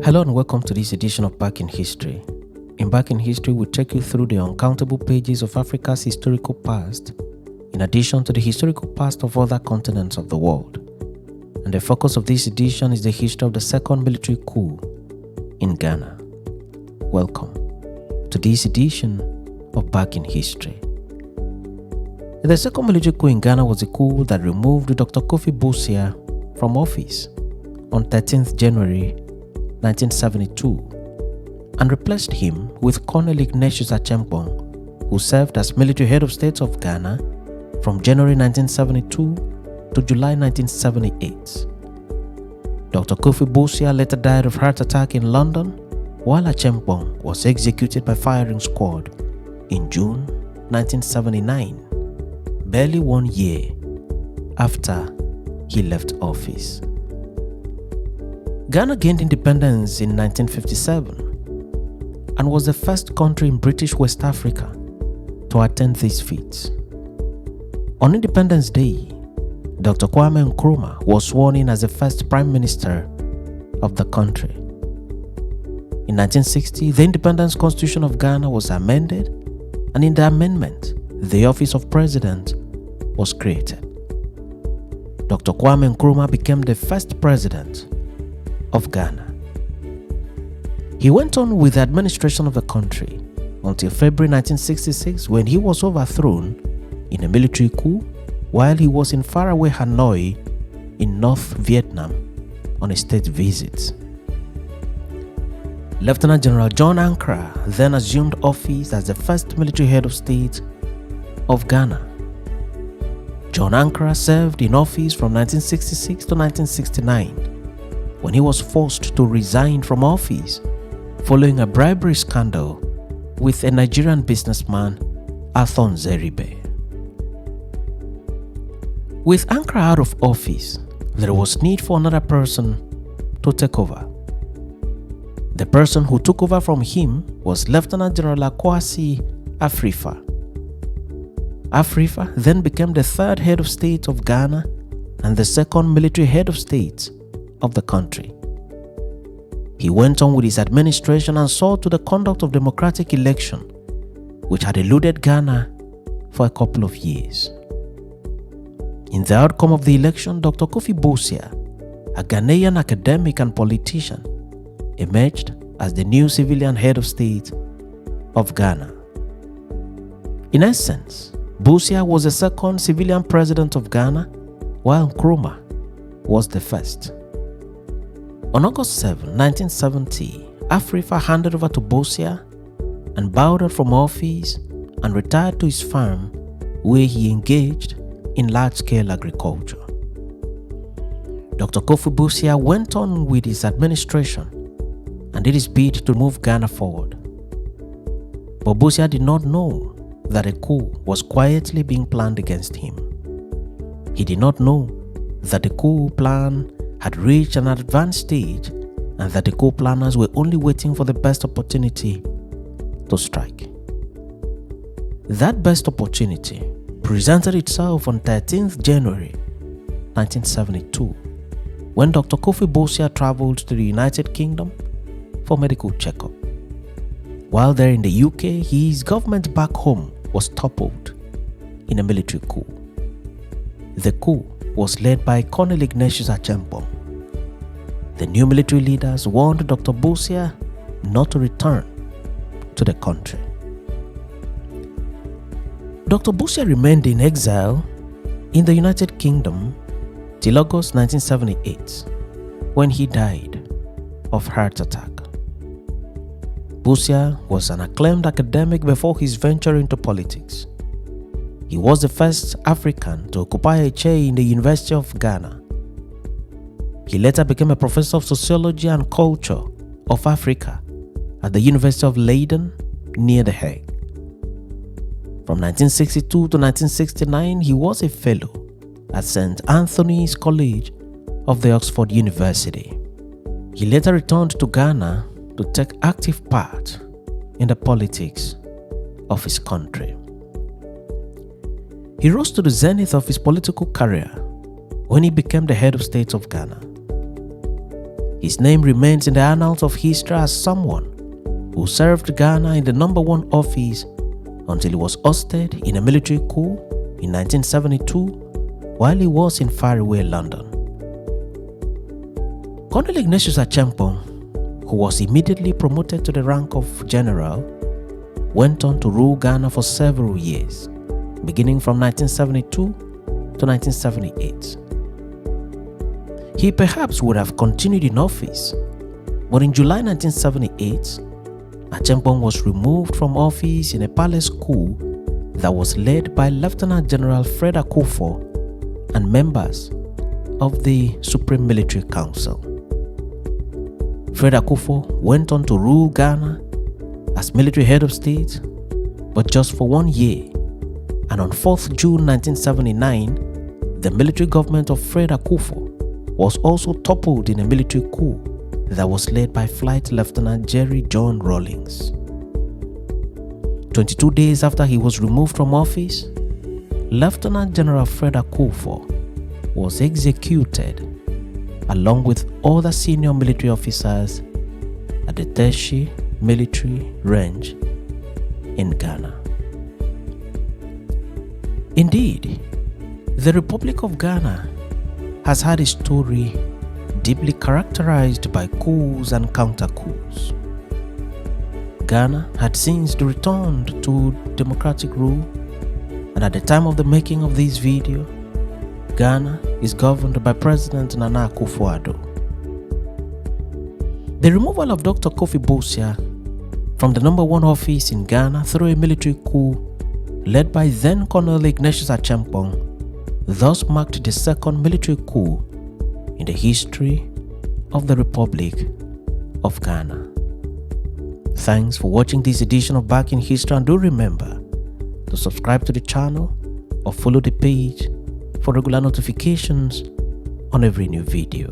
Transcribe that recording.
Hello and welcome to this edition of Back in History. In Back in History, we take you through the uncountable pages of Africa's historical past, in addition to the historical past of other continents of the world. And the focus of this edition is the history of the Second Military Coup in Ghana. Welcome to this edition of Back in History. The Second Military Coup in Ghana was a coup that removed Dr. Koffi Busia from office on 13th January 1972 and replaced him with Colonel Ignatius Achembong, who served as military head of state of Ghana from January 1972 to July 1978. Dr. Koffi Busia later died of heart attack in London, while Achembong was executed by firing squad in June 1979, barely 1 year after he left office. Ghana gained independence in 1957 and was the first country in British West Africa to attain this feat. On Independence Day, Dr. Kwame Nkrumah was sworn in as the first Prime Minister of the country. In 1960, the Independence Constitution of Ghana was amended, and in the amendment, the office of President was created. Dr. Kwame Nkrumah became the first President of Ghana. He went on with the administration of the country until February 1966, when he was overthrown in a military coup while he was in faraway Hanoi in North Vietnam on a state visit. Lieutenant General John Ankara then assumed office as the first military head of state of Ghana. John Ankara served in office from 1966 to 1969, when he was forced to resign from office following a bribery scandal with a Nigerian businessman, Arthur Nzeribe. With Ankara out of office, there was need for another person to take over. The person who took over from him was Lieutenant General Kwasi Afrifa. Afrifa then became the third head of state of Ghana and the second military head of state of the country. He went on with his administration and saw to the conduct of democratic election, which had eluded Ghana for a couple of years. In the outcome of the election, Dr. Koffi Bussia, a Ghanaian academic and politician, emerged as the new civilian head of state of Ghana. In essence, Bussia was the second civilian president of Ghana, while Nkrumah was the first. On August 7, 1970, Afrifa handed over to Bussia and bowed out from office and retired to his farm, where he engaged in large-scale agriculture. Dr. Koffi Bussia went on with his administration and did his bit to move Ghana forward. But Bussia did not know that a coup was quietly being planned against him. He did not know that the coup plan had reached an advanced stage and that the coup planners were only waiting for the best opportunity to strike. That best opportunity presented itself on 13th January 1972, when Dr. Koffi Bussia traveled to the United Kingdom for medical checkup. While there in the UK, his government back home was toppled in a military coup. The coup was led by Colonel Ignatius Achembong. The new military leaders warned Dr. Bussia not to return to the country. Dr. Bussia remained in exile in the United Kingdom till August 1978, when he died of heart attack. Bussia was an acclaimed academic before his venture into politics. He was the first African to occupy a chair in the University of Ghana. He later became a professor of sociology and culture of Africa at the University of Leiden near The Hague. From 1962 to 1969, he was a fellow at St. Anthony's College of the Oxford University. He later returned to Ghana to take active part in the politics of his country. He rose to the zenith of his political career when he became the head of state of Ghana. His name remains in the annals of history as someone who served Ghana in the #1 office until he was ousted in a military coup in 1972 while he was in faraway London. Colonel Ignatius Achempong, who was immediately promoted to the rank of general, went on to rule Ghana for several years, beginning from 1972 to 1978. He perhaps would have continued in office, but in July 1978, Achempong was removed from office in a palace coup that was led by Lieutenant General Fred Akufo and members of the Supreme Military Council. Fred Akufo went on to rule Ghana as military head of state, but just for 1 year, and on 4th June 1979, the military government of Fred Akufo was also toppled in a military coup that was led by Flight Lieutenant Jerry John Rawlings. 22 days after he was removed from office, Lieutenant General Fred Akufo was executed along with other senior military officers at the Teshi military range in Ghana. Indeed, the Republic of Ghana has had a story deeply characterized by coups and counter-coups. Ghana had since returned to democratic rule, and at the time of the making of this video, Ghana is governed by President Nana Akufo-Addo. The removal of Dr. Koffi Busia from the #1 office in Ghana through a military coup led by then Colonel Ignatius Achempong thus marked the second military coup in the history of the Republic of Ghana. Thanks for watching this edition of Back in History, and do remember to subscribe to the channel or follow the page for regular notifications on every new video.